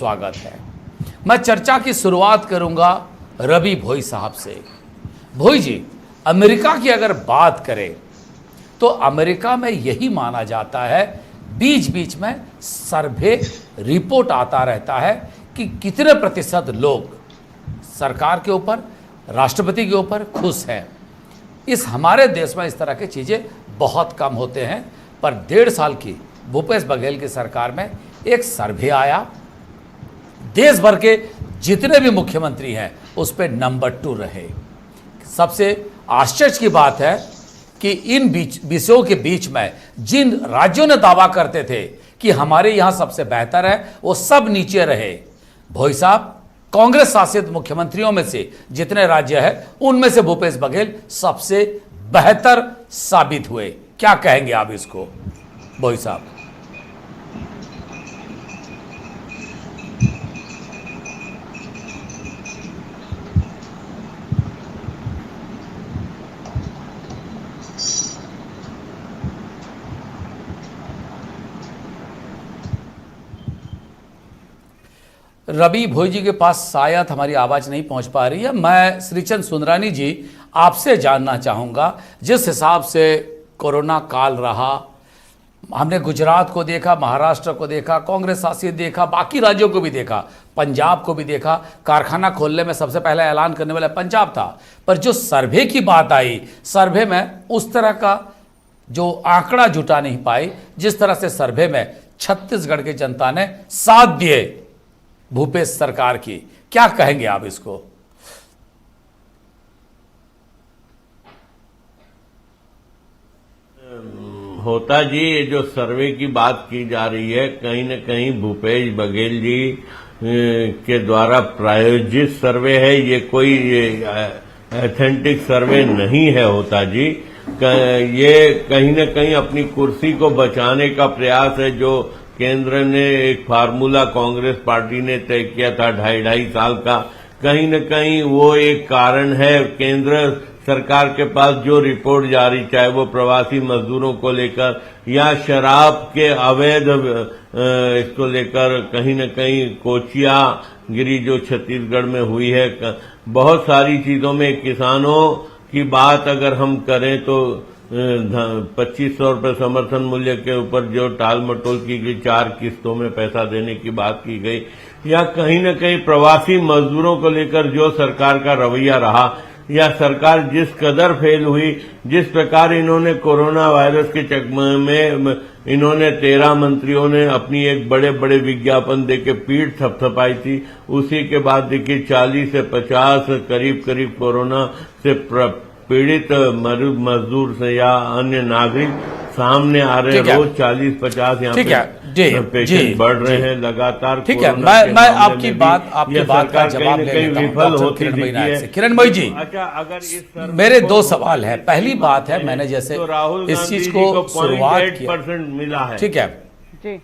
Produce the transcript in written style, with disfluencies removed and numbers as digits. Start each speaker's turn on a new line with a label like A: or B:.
A: स्वागत है। मैं चर्चा की शुरुआत करूंगा रवि भोई साहब से। भोई जी, अमेरिका की अगर बात करें तो अमेरिका में यही माना जाता है, बीच बीच में सर्वे रिपोर्ट आता रहता है कि कितने प्रतिशत लोग सरकार के ऊपर, राष्ट्रपति के ऊपर खुश हैं। इस हमारे देश में इस तरह की चीज़ें बहुत कम होते हैं, पर 1.5 साल की भूपेश बघेल की सरकार में एक सर्वे आया, देश भर के जितने भी मुख्यमंत्री हैं उस पर नंबर 2 रहे। सबसे आश्चर्य की बात है कि इन विषयों के बीच में जिन राज्यों ने दावा करते थे कि हमारे यहाँ सबसे बेहतर है, वो सब नीचे रहे। भोई साहब, कांग्रेस शासित मुख्यमंत्रियों में से जितने राज्य हैं उनमें से भूपेश बघेल सबसे बेहतर साबित हुए। क्या कहेंगे आप इसको भोई साहब? रवि भोई जी के पास शायद हमारी आवाज़ नहीं पहुंच पा रही है। मैं श्रीचंद सुंदरानी जी आपसे जानना चाहूँगा, जिस हिसाब से कोरोना काल रहा, हमने गुजरात को देखा, महाराष्ट्र को देखा, कांग्रेस शासित देखा, बाकी राज्यों को भी देखा, पंजाब को भी देखा। कारखाना खोलने में सबसे पहले ऐलान करने वाला पंजाब था, पर जो सर्वे की बात आई, सर्वे में उस तरह का जो आंकड़ा जुटा नहीं पाई जिस तरह से सर्वे में छत्तीसगढ़ की जनता ने साथ दिए भूपेश सरकार की। क्या कहेंगे आप इसको?
B: होता जी, ये जो सर्वे की बात की जा रही है, कहीं न कहीं भूपेश बघेल जी के द्वारा प्रायोजित सर्वे है। ये कोई ऑथेंटिक सर्वे नहीं है होता जी। ये कहीं न कहीं अपनी कुर्सी को बचाने का प्रयास है, जो केंद्र ने एक फार्मूला कांग्रेस पार्टी ने तय किया था 2.5 साल का। कहीं न कहीं वो एक कारण है। केंद्र सरकार के पास जो रिपोर्ट जारी, चाहे वो प्रवासी मजदूरों को लेकर या शराब के अवैध इसको लेकर, कहीं न कहीं कोचिया गिरी जो छत्तीसगढ़ में हुई है, बहुत सारी चीजों में किसानों की बात अगर हम करें तो 2500 रुपये समर्थन मूल्य के ऊपर जो टाल मटोल की गई, 4 किस्तों में पैसा देने की बात की गई, या कहीं न कहीं प्रवासी मजदूरों को लेकर जो सरकार का रवैया रहा, या सरकार जिस कदर फेल हुई, जिस प्रकार इन्होंने कोरोना वायरस के चकमे में इन्होंने 13 मंत्रियों ने अपनी एक बड़े बड़े विज्ञापन देके पीठ थपथपाई थी, उसी के बाद देखिए 40 से 50 करीब कोरोना से पीड़ित मजदूर से या अन्य नागरिक सामने आ रहे हैं। रोज 40-50 यहाँ पे पेशेंट बढ़ रहे हैं लगातार।
A: ठीक है, मैं आपकी बात का जवाब ले लेता हूं।
B: विफल होती दिखी है।
A: किरण भाई जी,
B: अच्छा, अगर इस
A: मेरे 2 सवाल है। पहली बात है, मैंने जैसे
B: तो राहुल
A: इस चीज को शुरुआत की,
B: % मिला है।
A: ठीक है
C: जी।